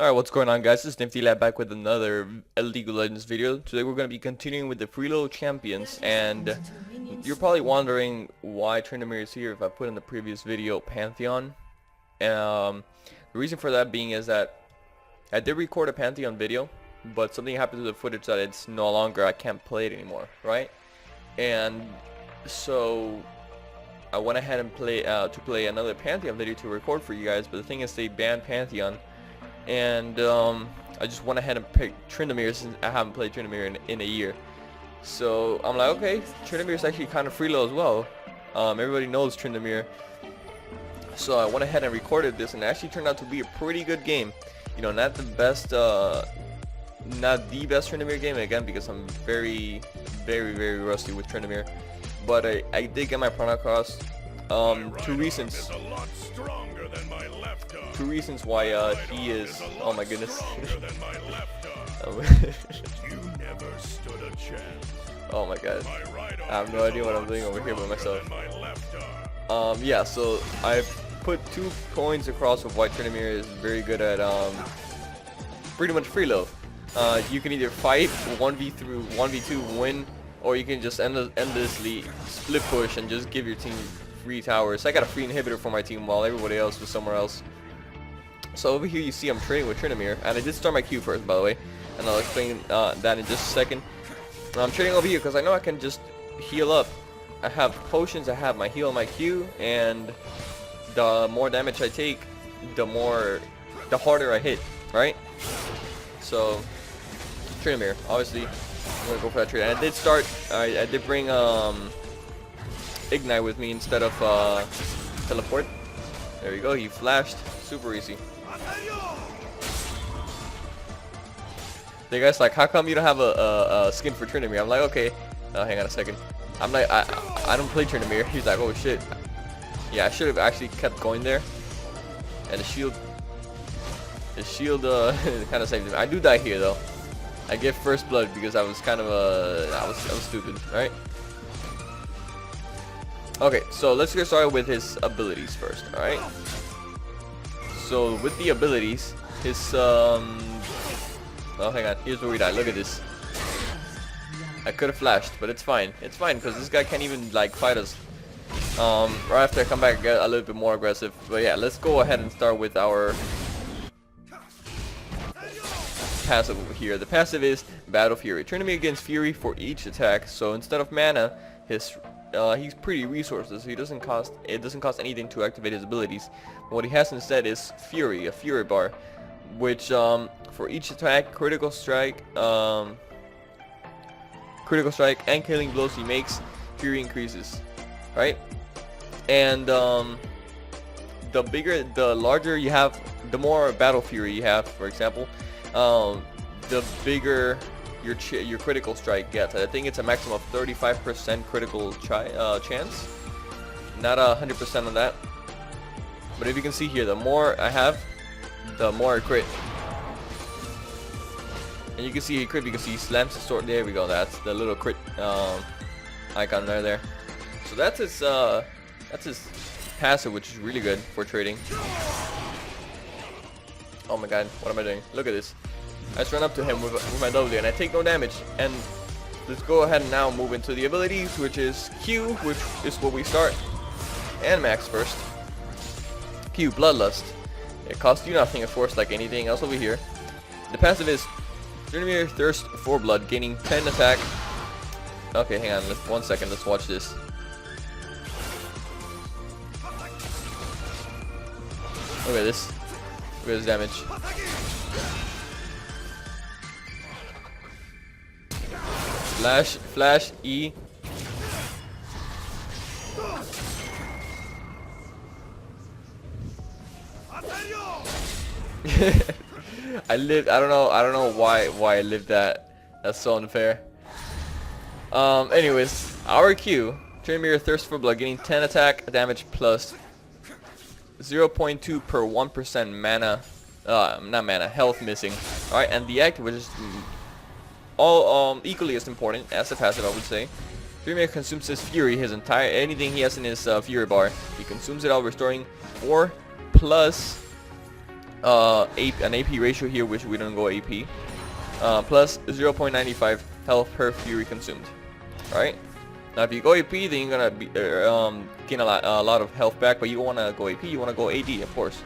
Alright, what's going on, guys? This is Nifty Lab back with another League of Legends video. Today we're going to be continuing with the FREELO champions, and you're probably wondering why Tryndamere is here if I put in the previous video Pantheon. The reason for that being is that I did record a Pantheon video, but something happened to the footage that it's no longer, I can't play it anymore, right? And so I went ahead and play another Pantheon video to record for you guys, but the thing is they banned Pantheon. And I just went ahead and picked Tryndamere since I haven't played Tryndamere in a year. So I'm like, okay, Tryndamere is actually kind of FREELO as well. Everybody knows Tryndamere. So I went ahead and recorded this, and it actually turned out to be a pretty good game. You know, not the best Tryndamere game, again, because I'm very rusty with Tryndamere. But I did get my prana across. Two reasons why he is, oh my goodness. Oh my god, I have no idea what I'm doing over here by myself. Yeah, so I've put 2 points across of why Tryndamere is very good at pretty much FREELO. You can either fight 1v3, 1v2, win, or you can just endlessly split push and just give your team free towers. I got a free inhibitor for my team while everybody else was somewhere else. So over here you see I'm trading with Tryndamere, and I did start my Q first, by the way, and I'll explain that in just a second. I'm trading over here because I know I can just heal up. I have potions, I have my heal and my Q, and the more damage I take, the harder I hit, right? So Tryndamere, obviously I'm gonna go for that trade. And I did start, I did bring Ignite with me instead of teleport. There you go, he flashed, super easy. The guy's like, how come you don't have a skin for Tryndamere? I'm like, okay, hang on a second. I'm like, I don't play Tryndamere. He's like, oh shit. Yeah, I should have actually kept going there. And the shield kind of saved him. I do die here though. I get first blood because I was kind of I was stupid, right? Okay, so let's get started with his abilities first, alright? So with the abilities, his oh hang on, here's where we die. Look at this. I could have flashed, but it's fine. It's fine because this guy can't even like fight us. Right after I come back, get a little bit more aggressive. But yeah, let's go ahead and start with our passive over here. The passive is Battle Fury. Tryndamere against Fury for each attack. So instead of mana, he's pretty resources. So it doesn't cost anything to activate his abilities. But what he has instead is Fury, a Fury bar, which for each attack, critical strike, and killing blows he makes, Fury increases, right? And the larger you have, the more Battle Fury you have, for example, the bigger your critical strike gets. I think it's a maximum of 35% critical chance, not 100% on that. But if you can see here, the more I have, the more I crit. And you can see he crit because he slams his sword. There we go. That's the little crit icon there. So that's his passive, which is really good for trading. Oh my god, what am I doing? Look at this. I just run up to him with my W and I take no damage. And let's go ahead and now move into the abilities, which is Q, which is what we start, and max first. Q, Bloodlust. It costs you nothing, of course, like anything else over here. The passive is Tryndamere Thirst for Blood, gaining 10 attack. Okay, hang on, 1 second, let's watch this. Look at this. Look at this damage. Flash, E. I don't know why I lived that. That's so unfair. Anyways, our Q, Tryndamere Thirst for Blood, getting 10 attack damage plus 0.2 per 1% mana, not mana, health missing. Alright, and the active, which is all equally as important as the passive, I would say. Tryndamere consumes his Fury, anything he has in his Fury bar. He consumes it all, restoring 4 plus an AP ratio here, which we don't go AP, plus 0.95 health per fury consumed. Right? Now if you go AP, then you're gonna be, gain a lot of health back, but you don't want to go AP, you want to go AD, of course.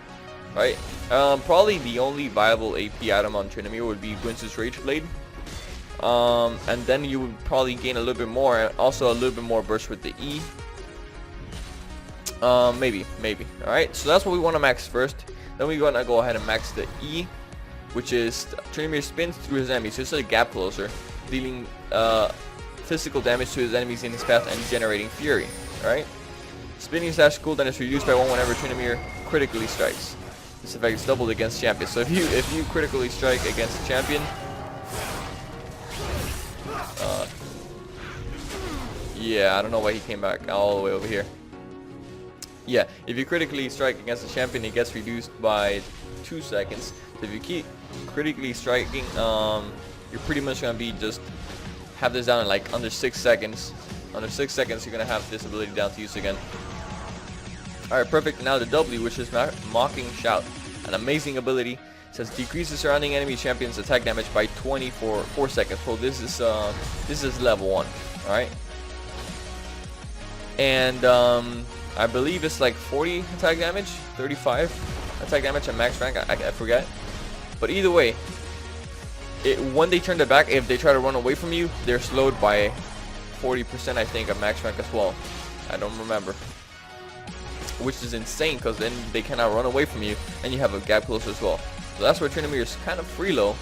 Right? Probably the only viable AP item on Tryndamere would be Gwyn's Rage Blade. And then you would probably gain a little bit more, and also a little bit more burst with the E. Maybe. Alright, so that's what we want to max first. Then we're gonna go ahead and max the E, which is Tryndamere spins through his enemies, so it's a gap closer, dealing physical damage to his enemies in his path and generating fury. Alright? Spinning slash cooldown is reduced by 1 whenever Tryndamere critically strikes. This effect is doubled against champions. So if you critically strike against a champion, yeah, I don't know why he came back all the way over here. Yeah, if you critically strike against a champion, it gets reduced by 2 seconds. So if you keep critically striking, you're pretty much gonna be just have this down in like under 6 seconds. Under 6 seconds, you're gonna have this ability down to use again. Alright, perfect. Now the W, which is Mocking Shout, an amazing ability. It says decreases surrounding enemy champions attack damage by 4 seconds. So this is level 1. Alright, and I believe it's like 40 attack damage, 35 attack damage at max rank. I forget, but either way, when they turn their back, if they try to run away from you, they're slowed by 40%, I think, at max rank as well. I don't remember, which is insane because then they cannot run away from you, and you have a gap closer as well. So that's where Tryndamere is kind of FREELO,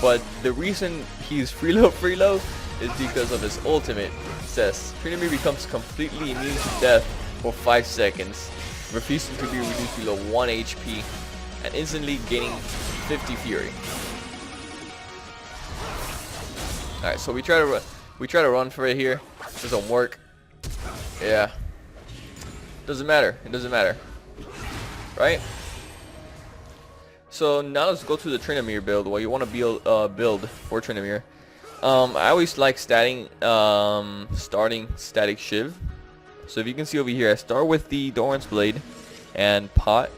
but the reason he's FREELO is because of his ultimate. It says Tryndamere becomes completely immune to death for 5 seconds, refusing to be reduced below 1 HP, and instantly gaining 50 fury. Alright, so we try to run for it here. It doesn't work. Yeah. Doesn't matter. It doesn't matter. Right? So now let's go to the Tryndamere build. What you want to build for Tryndamere. I always like starting static Shiv. So if you can see over here, I start with the Doran's Blade and Pot.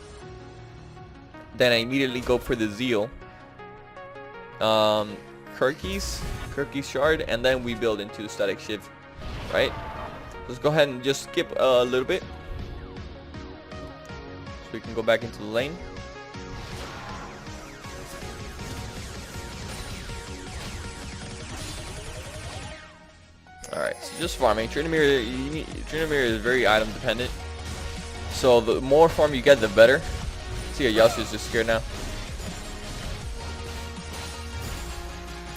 Then I immediately go for the Zeal, Kirky's Shard, and then we build into static Shiv. Right? Let's go ahead and just skip a little bit, so we can go back into the lane. Alright, so just farming. Tryndamere is very item dependent. So the more farm you get, the better. See, Yasuo is just scared now.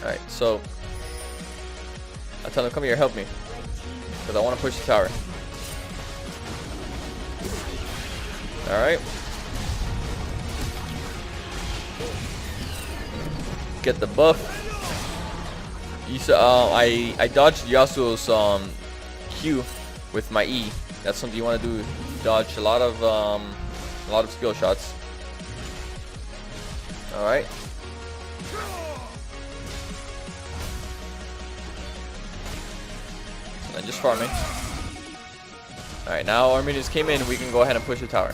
Alright, so I tell him, come here, help me, because I want to push the tower. Alright. Get the buff. You saw, I dodged Yasuo's Q with my E. That's something you want to do. Dodge a lot of skill shots. All right. And just farming. All right, now our minions came in. We can go ahead and push the tower.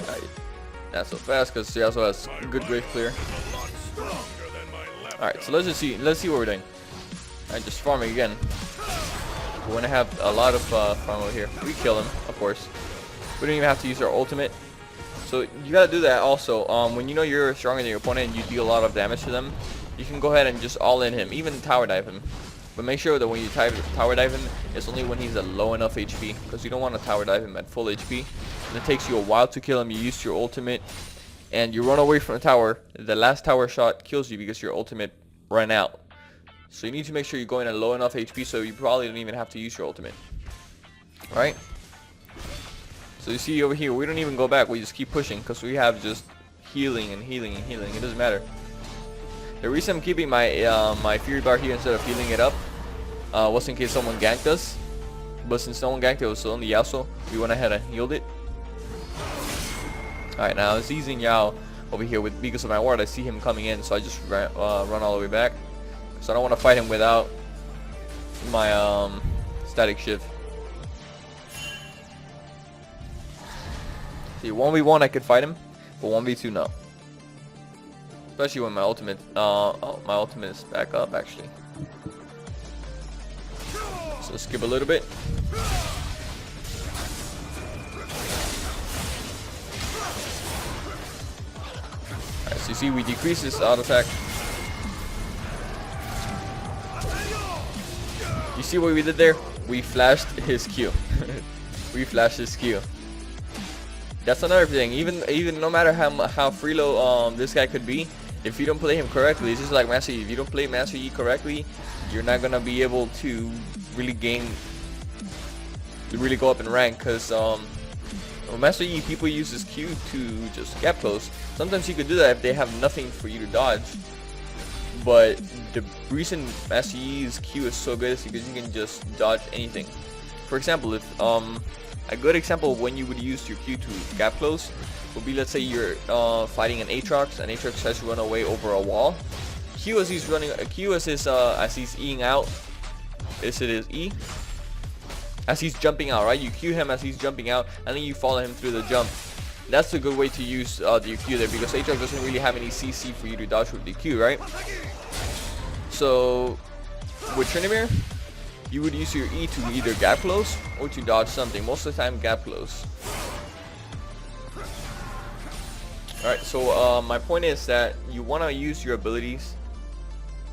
All right. Not so fast because she also has good wave clear. Alright, so let's see what we're doing. Alright, just farming again. We're gonna have a lot of farm over here. We kill him, of course. We don't even have to use our ultimate. So you gotta do that also. When you know you're stronger than your opponent and you deal a lot of damage to them, you can go ahead and just all in him, even tower dive him. But make sure that when you tower dive him, it's only when he's at low enough HP, because you don't want to tower dive him at full HP. And it takes you a while to kill him. You use your ultimate, and you run away from the tower. The last tower shot kills you because your ultimate ran out. So you need to make sure you're going at low enough HP, so you probably don't even have to use your ultimate. Alright? So you see over here, we don't even go back. We just keep pushing because we have just healing and healing and healing. It doesn't matter. The reason I'm keeping my my Fury Bar here instead of healing it up was in case someone ganked us. But since no one ganked it, was only Yasuo, we went ahead and healed it. Alright, now it's easing Yao over here with, because of my ward. I see him coming in, so I just run all the way back. So I don't want to fight him without my static Shiv. See, 1v1 I could fight him, but 1v2 no. Especially when my ultimate, my ultimate is back up actually. So skip a little bit. Alright, so you see we decrease his auto attack. You see what we did there? We flashed his Q. We flashed his Q. That's another thing. Even no matter how FREELO this guy could be, if you don't play him correctly, it's just like Master Yi. If you don't play Master Yi correctly, you're not gonna be able to really go up in rank. Because Master Yi, people use his Q to just gap close. Sometimes you could do that if they have nothing for you to dodge. But the reason Master Yi's Q is so good is because you can just dodge anything. For example, if a good example of when you would use your Q to gap close would be, let's say you're fighting an Aatrox, and Aatrox tries to run away over a wall. Q as he's running, Q as his as he's Eing out, it is E. As he's jumping out, right? You Q him as he's jumping out, and then you follow him through the jump. That's a good way to use the Q there, because Aatrox doesn't really have any CC for you to dodge with the Q, right? So with Tryndamere, you would use your E to either gap close or to dodge something. Most of the time, gap close. Alright, so my point is that you want to use your abilities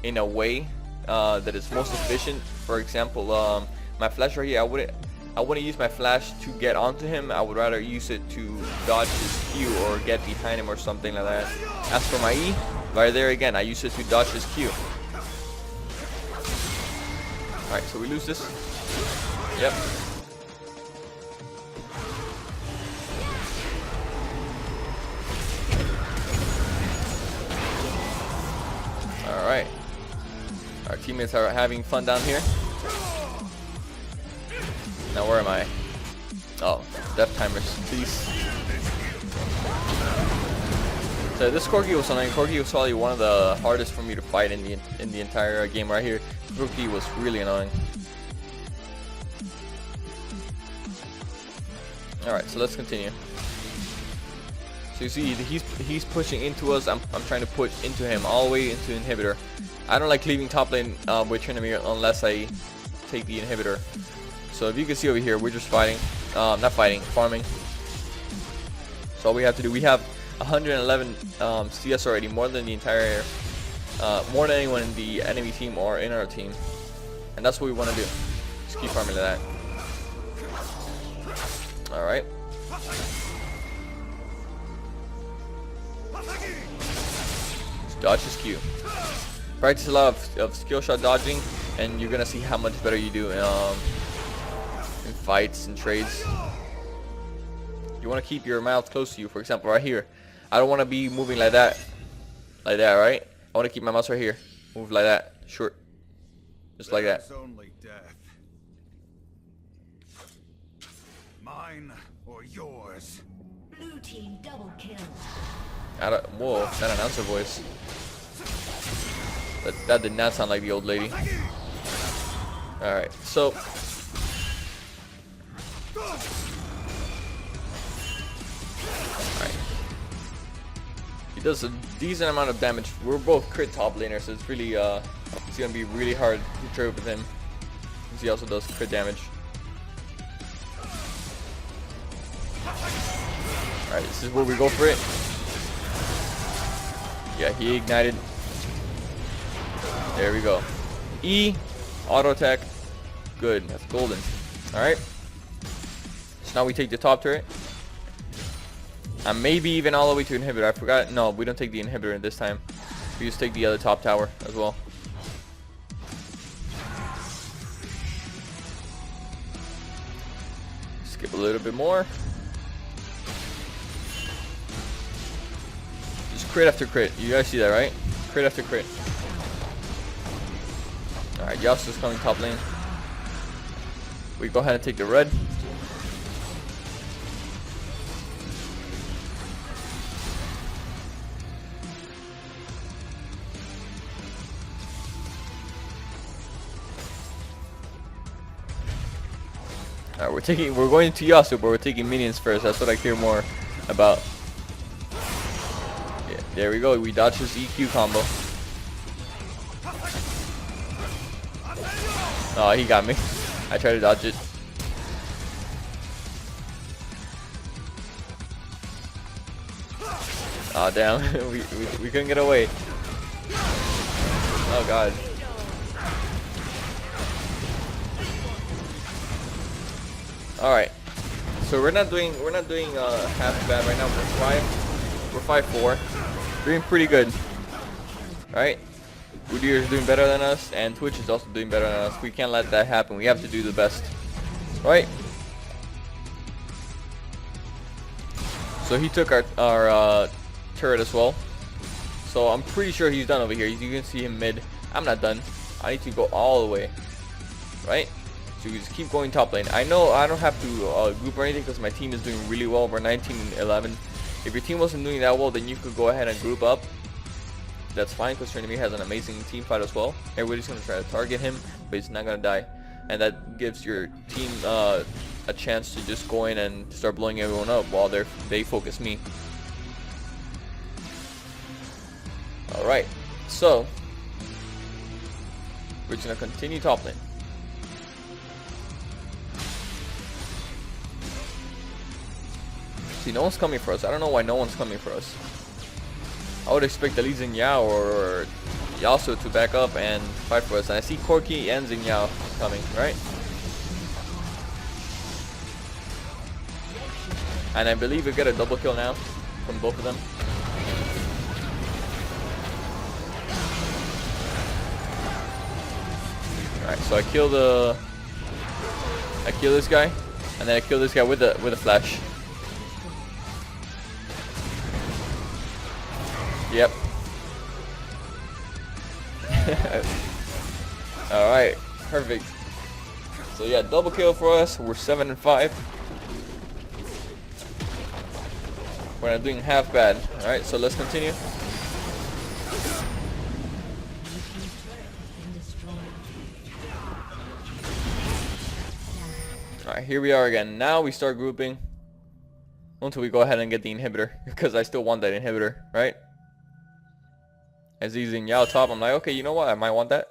in a way that is most efficient. For example, my flash right here, I wouldn't use my flash to get onto him. I would rather use it to dodge his Q or get behind him or something like that. As for my E, right there again, I use it to dodge his Q. Alright, so we lose this. Yep. Alright. Our teammates are having fun down here. Now where am I? Oh, death timers, please. So this Corgi was annoying. Corgi was probably one of the hardest for me to fight in the entire game right here. Corgi was really annoying. Alright, so let's continue. So you see, he's pushing into us. I'm trying to push into him all the way into inhibitor. I don't like leaving top lane with Tryndamere unless I take the inhibitor. So if you can see over here, we're just fighting, not fighting, farming. So all we have to do, we have 111 CS already, more than the entire, more than anyone in the enemy team or in our team. And that's what we want to do. Just keep farming like that. Alright. Just dodge his Q. Practice a lot of skill shot dodging, and you're gonna see how much better you do in fights and trades. You want to keep your mouth close to you. For example, right here, I don't want to be moving like that, right? I want to keep my mouse right here, move like that, short, just like that. Only death. Mine or yours. Blue team double kill. Whoa, that announcer voice. That did not sound like the old lady. Alright, so alright. He does a decent amount of damage. We're both crit top laners, so it's really it's gonna be really hard to trade with him. Because he also does crit damage. Alright, this is where we go for it. Yeah, he ignited. There we go. E, auto attack. Good, that's golden. Alright. So now we take the top turret. And maybe even all the way to inhibitor. I forgot. No, we don't take the inhibitor this time. We just take the other top tower as well. Skip a little bit more. Just crit after crit. You guys see that, right? Crit after crit. Alright, Yasuo's coming top lane. We go ahead and take the red. Alright, we're going to Yasuo, but we're taking minions first. That's what I care more about. Yeah, there we go. We dodged his EQ combo. Oh, he got me. I tried to dodge it. Oh, damn. we couldn't get away. Oh, God. Alright. So we're not doing half bad right now. We're 5-4. Doing pretty good. Alright. Udyr is doing better than us, and Twitch is also doing better than us. We can't let that happen. We have to do the best. Right? So he took our turret as well. So I'm pretty sure he's done over here. You can see him mid. I'm not done. I need to go all the way. Right? So you just keep going top lane. I know I don't have to group or anything because my team is doing really well. We're 19-11. If your team wasn't doing that well, then you could go ahead and group up. That's fine because Tryndamere has an amazing team fight as well. Everybody's going to try to target him, but he's not going to die. And that gives your team a chance to just go in and start blowing everyone up while they focus me. Alright, so we're just going to continue top lane. See, no one's coming for us. I don't know why no one's coming for us. I would expect at least Xinyao or Yasuo to back up and fight for us. And I see Corki and Xinyao coming, right? And I believe we get a double kill now from both of them. Alright, so I kill this guy, and then I kill this guy with a flash. Yep. Alright, perfect. So yeah, double kill for us. We're 7-5. We're not doing half bad. Alright, so let's continue. Alright, here we are again. Now we start grouping until we go ahead and get the inhibitor, because I still want that inhibitor, right? As he's in Yao top, I'm like, okay, you know what? I might want that.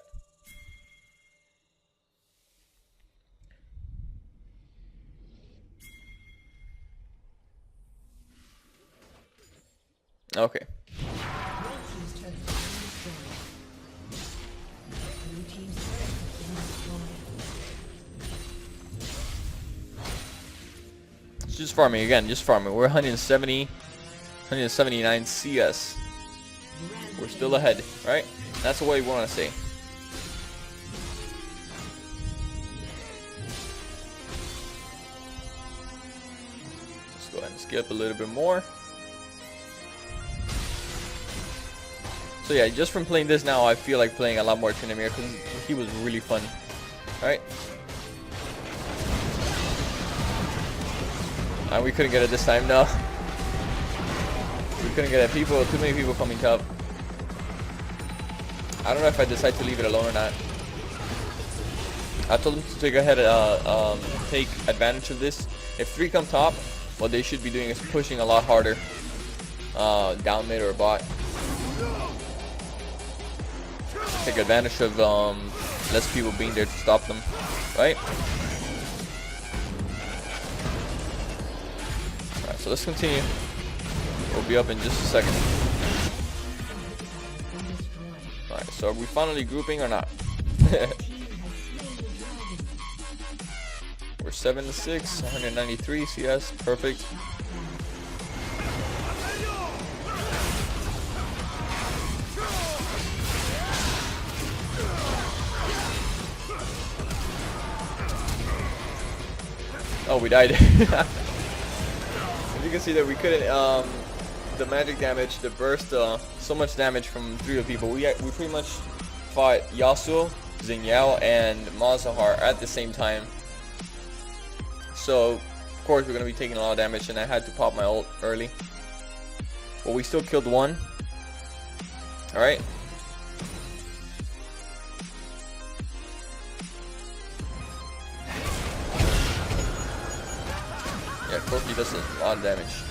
Okay. Just farming again, just farming. We're 179 CS. We're still ahead, right? That's the way we want to see. Let's go ahead and skip a little bit more. So yeah, just from playing this now, I feel like playing a lot more Tryndamere because he was really fun. Alright. And we couldn't get it this time, no. We couldn't get it. Too many people coming top. I don't know if I decide to leave it alone or not. I told them to take take advantage of this. If 3 come top, what they should be doing is pushing a lot harder down mid or bot. Take advantage of less people being there to stop them, right? Alright, so let's continue. We'll be up in just a second. Alright, so are we finally grouping or not? We're 7-6, 193 CS, perfect. Oh, we died. As you can see that we couldn't, the magic damage, the burst, so much damage from 3 of people. We pretty much fought Yasuo, Xinyao, and Mazahar at the same time. So, of course, we're going to be taking a lot of damage, and I had to pop my ult early. But we still killed 1. Alright. Yeah, Corki does a lot of damage.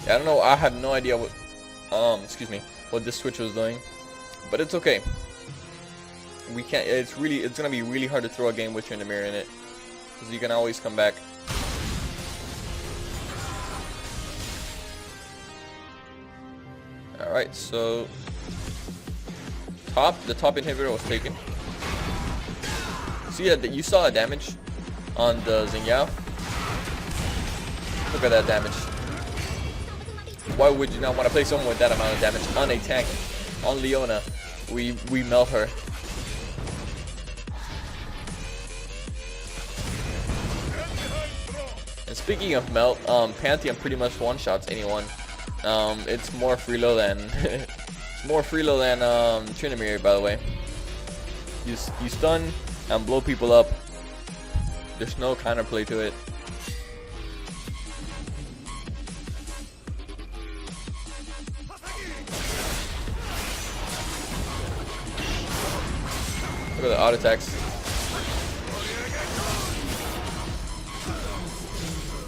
Yeah, I don't know. I have no idea what excuse me, what this switch was doing, but it's okay. We can't. It's gonna be really hard to throw a game with Tryndamere in it, because you can always come back. All right, so the top inhibitor was taken. See that you saw the damage on the Xingyao. Look at that damage. Why would you not want to play someone with that amount of damage on a tank? On Leona, we melt her. And speaking of melt, Pantheon pretty much one-shots anyone. It's more FREELO than it's more FREELO than Tryndamere, by the way. You stun and blow people up. There's no counterplay to it. Look at the auto attacks.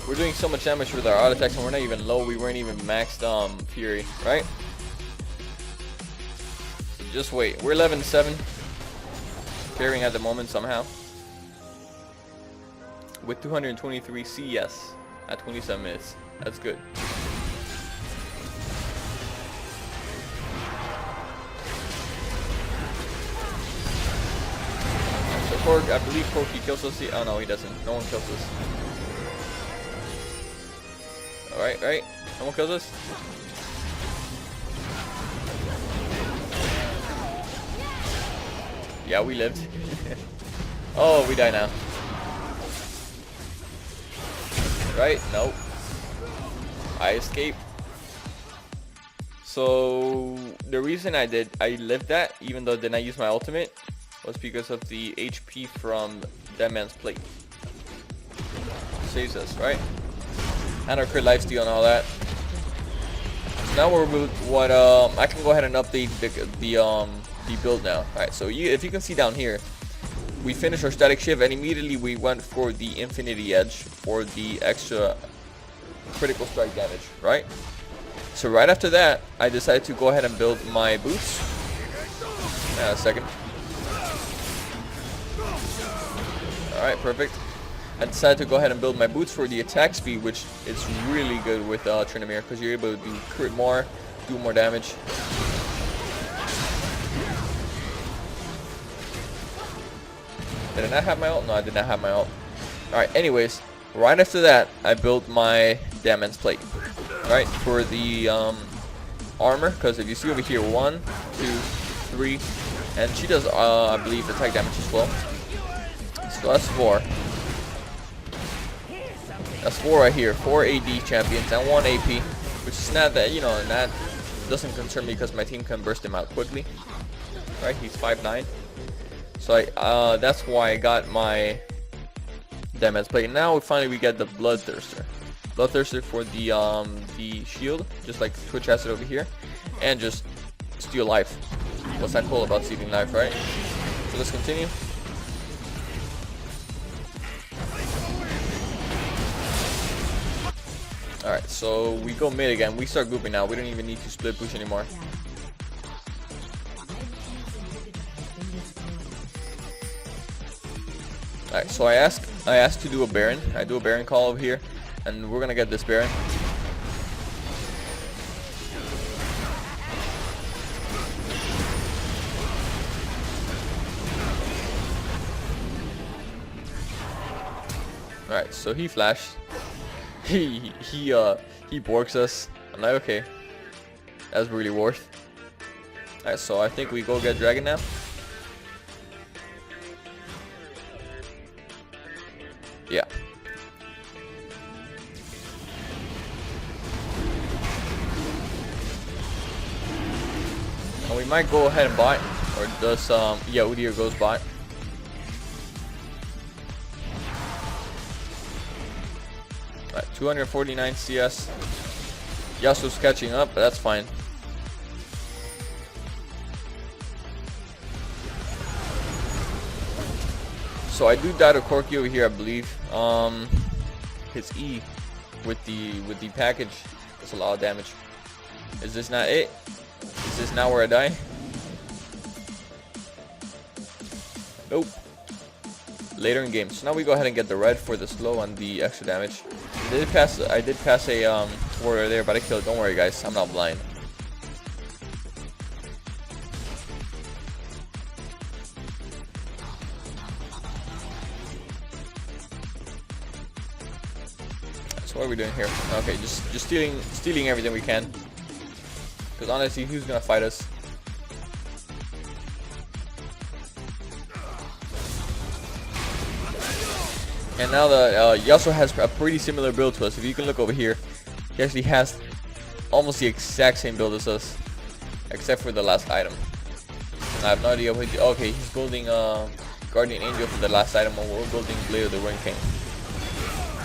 We're doing so much damage with our auto attacks and we're not even low. We weren't even maxed Fury, right? Just wait. We're 11-7. Carrying at the moment somehow. With 223 CS at 27 minutes. That's good. I believe Corky kills us. Oh no, he doesn't. No one kills us. Alright, right? No one kills us? Yeah, we lived. Oh, we die now. Right? Nope. I escaped. So the reason I lived that, even though I did not use my ultimate, was because of the HP from that man's plate. Saves us, right? And our crit lifesteal and all that. So now we're with what I can go ahead and update the build now. Alright, so if you can see down here, we finished our static shift and immediately we went for the infinity edge for the extra critical strike damage, right? So right after that, I decided to go ahead and build my boots. A second. Alright, perfect. I decided to go ahead and build my boots for the attack speed, which is really good with Tryndamere, because you're able to do crit more, do more damage. Did I not have my ult? No, I did not have my ult. Alright, anyways, right after that, I built my Damon's plate. Right, for the armor, because if you see over here, 1, 2, 3, and she does, I believe, attack damage as well. So that's 4. That's 4 right here. 4 AD champions and 1 AP, which is not that, you know, and that doesn't concern me because my team can burst him out quickly. Right, he's 5'9". So that's why I got my damage plate. Now we get the Bloodthirster. Bloodthirster for the shield, just like Twitch has it over here, and just steal life. What's that cool about stealing life, right? So let's continue. Alright, so we go mid again. We start grouping now. We don't even need to split push anymore. Alright, so I asked to do a Baron. I do a Baron call over here, and we're gonna get this Baron. Alright, so he flashed. He borks us. I'm like, okay, that's really worth. Alright, so I think we go get Dragon now. Yeah. And we might go ahead and bot, or does yeah, Udyr goes bot. Alright, 249 CS. Yasuo's catching up, but that's fine. So I do die to Corky over here, I believe. His E with the package That's a lot of damage. Is this not it? Is this not where I die? Nope. Later in game. So now we go ahead and get the red for the slow and the extra damage. I did pass a warrior there, but I killed. Don't worry, guys. I'm not blind. So what are we doing here? Okay, just stealing everything we can. Because honestly, who's gonna fight us? And now that Yasuo has a pretty similar build to us. If you can look over here, he actually has almost the exact same build as us, except for the last item. I have no idea what he, okay, he's building Guardian Angel for the last item, and we're building Blade of the Ring King.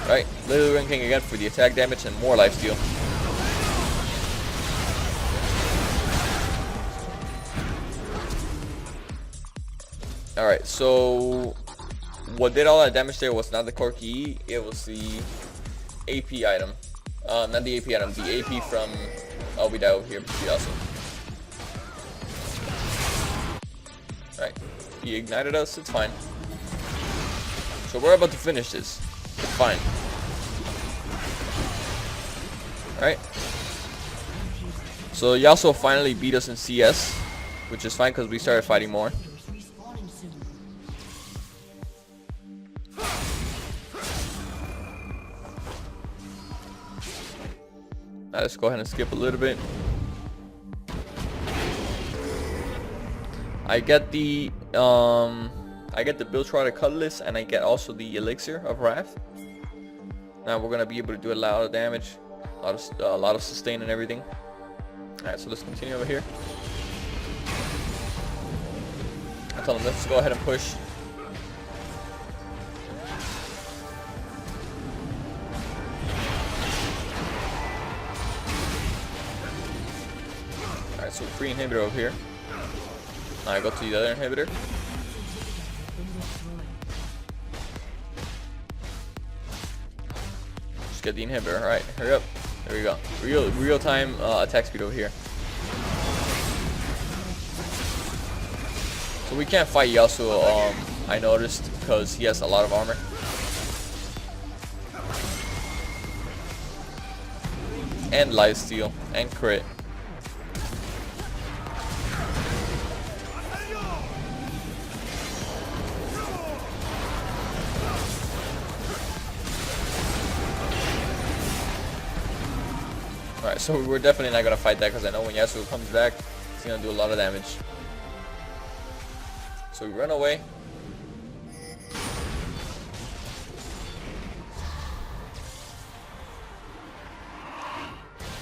Right, Blade of the Ring King again for the attack damage and more lifesteal. Alright, so what did all that damage there was not the Corki E, it was the AP item. Not the AP item, the AP from we die over here, also. Alright, he ignited us, it's fine. So we're about to finish this. It's fine. Alright. So Yasuo finally beat us in CS, which is fine because we started fighting more. Now let's go ahead and skip a little bit. I get the Bilgewater Cutlass, and I get also the Elixir of Wrath. Now we're gonna be able to do a lot of damage, a lot of sustain and everything. All right, so let's continue over here. I tell them let's go ahead and push. Alright, so free inhibitor over here. Now I go to the other inhibitor. Just get the inhibitor. Alright, hurry up. There we go. Real time attack speed over here. So we can't fight Yasuo, I noticed, because he has a lot of armor. And lifesteal and crit. Alright, so we're definitely not gonna fight that because I know when Yasuo comes back, he's gonna do a lot of damage. So we run away.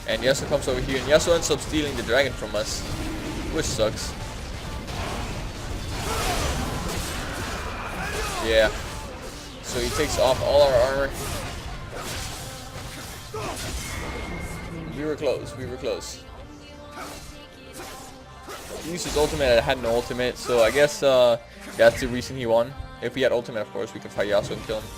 And Yasuo comes over here, and Yasuo ends up stealing the dragon from us, which sucks. Yeah. So he takes off all our armor. We were close, we were close. He used his ultimate, I had no ultimate, so I guess that's the reason he won. If he had ultimate, of course, we could fight Yasuo and kill him.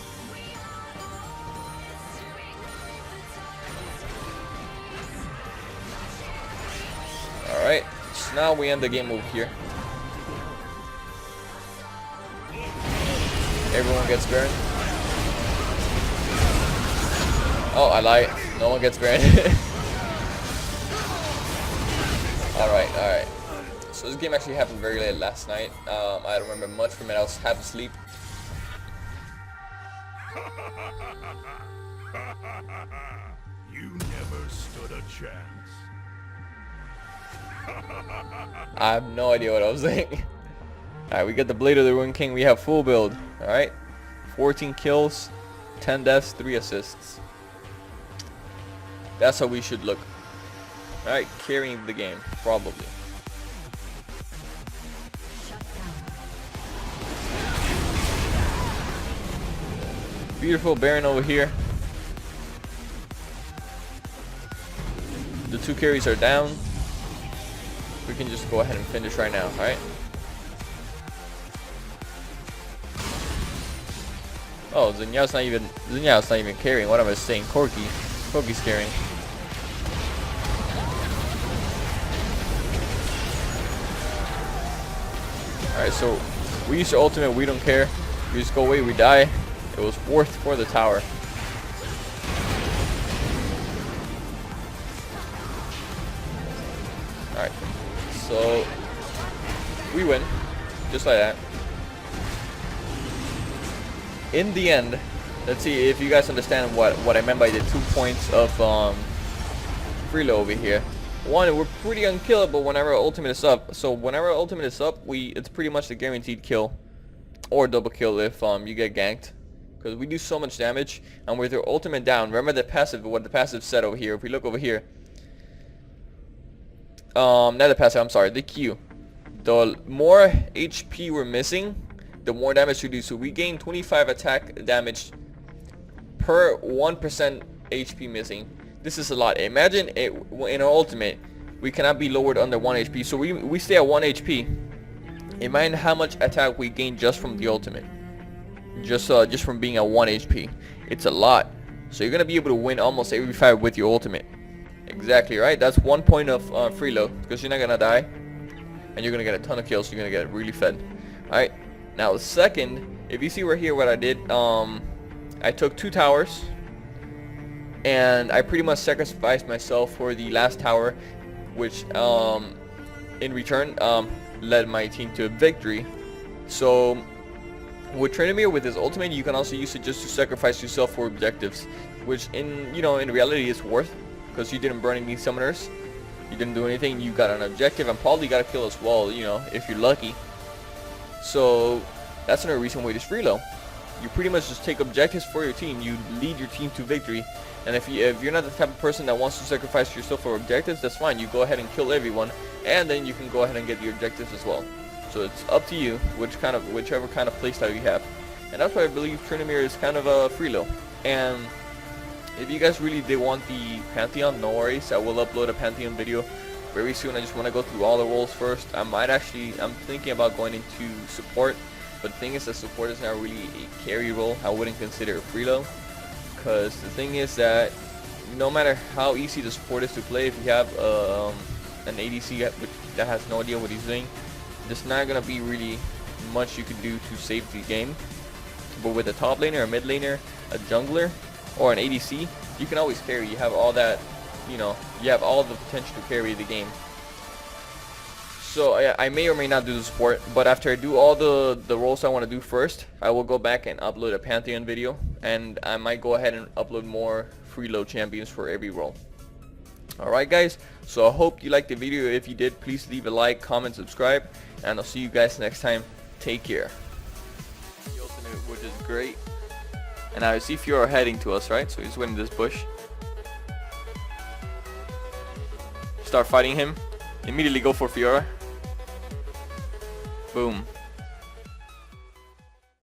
Alright, so now we end the game over here. Everyone gets burned. Oh, I lied. No one gets burned. Alright, alright. So this game actually happened very late last night. I don't remember much from it. I was half asleep. You never stood a chance. I have no idea what I was saying. Alright, we got the Blade of the Ring King. We have full build. Alright. 14 kills, 10 deaths, 3 assists. That's how we should look. Alright, carrying the game, probably. Beautiful Baron over here. The 2 carries are down. We can just go ahead and finish right now, alright? Oh, Zinyao's not even carrying. What am I saying? Corki's carrying. Alright, so we use your ultimate, we don't care. We just go away, we die. It was worth for the tower. Alright, so we win, just like that. In the end, let's see if you guys understand what I meant by the 2 points of FREELO over here. One, we're pretty unkillable whenever our ultimate is up. So whenever our ultimate is up, it's pretty much a guaranteed kill or double kill if you get ganked, because we do so much damage. And with your ultimate down, remember the passive, what the passive said over here. If we look over here, not the passive, I'm sorry, the Q. The more HP we're missing, the more damage we do. So we gain 25 attack damage per 1% HP missing. This is a lot. Imagine it in our ultimate, we cannot be lowered under 1 HP. So we stay at 1 HP. Imagine how much attack we gain just from the ultimate. Just from being at 1 HP. It's a lot. So you're gonna be able to win almost every fight with your ultimate. Exactly right. That's 1 point of FREELO, because you're not gonna die, and you're gonna get a ton of kills. So you're gonna get really fed. All right. Now the second, if you see right here what I did, I took 2 towers, and I pretty much sacrificed myself for the last tower, which in return led my team to a victory. So with Tryndamere, with his ultimate, you can also use it just to sacrifice yourself for objectives, which in reality is worth, because you didn't burn any summoners, you didn't do anything, you got an objective, and probably got a kill as well, if you're lucky. So that's another reason why it is FREELO. You pretty much just take objectives for your team. You lead your team to victory. And if you're not the type of person that wants to sacrifice yourself for objectives, that's fine. You go ahead and kill everyone, and then you can go ahead and get your objectives as well. So it's up to you whichever kind of playstyle you have. And that's why I believe Tryndamere is kind of a FREELO. And if you guys really did want the Pantheon, no worries. I will upload a Pantheon video very soon. I just want to go through all the roles first. I'm thinking about going into support. But the thing is that support is not really a carry role. I wouldn't consider it FREELO, because the thing is that no matter how easy the support is to play, if you have an ADC that has no idea what he's doing, there's not going to be really much you can do to save the game. But with a top laner, a mid laner, a jungler, or an ADC, you can always carry. You have all that, you have all the potential to carry the game. So I may or may not do the support, but after I do all the roles I want to do first, I will go back and upload a Pantheon video, and I might go ahead and upload more FREELO champions for every role. Alright guys, so I hope you liked the video. If you did, please leave a like, comment, subscribe, and I'll see you guys next time. Take care. The ultimate, which is great. And I see Fiora heading to us, right? So he's winning this bush. Start fighting him. Immediately go for Fiora. Boom.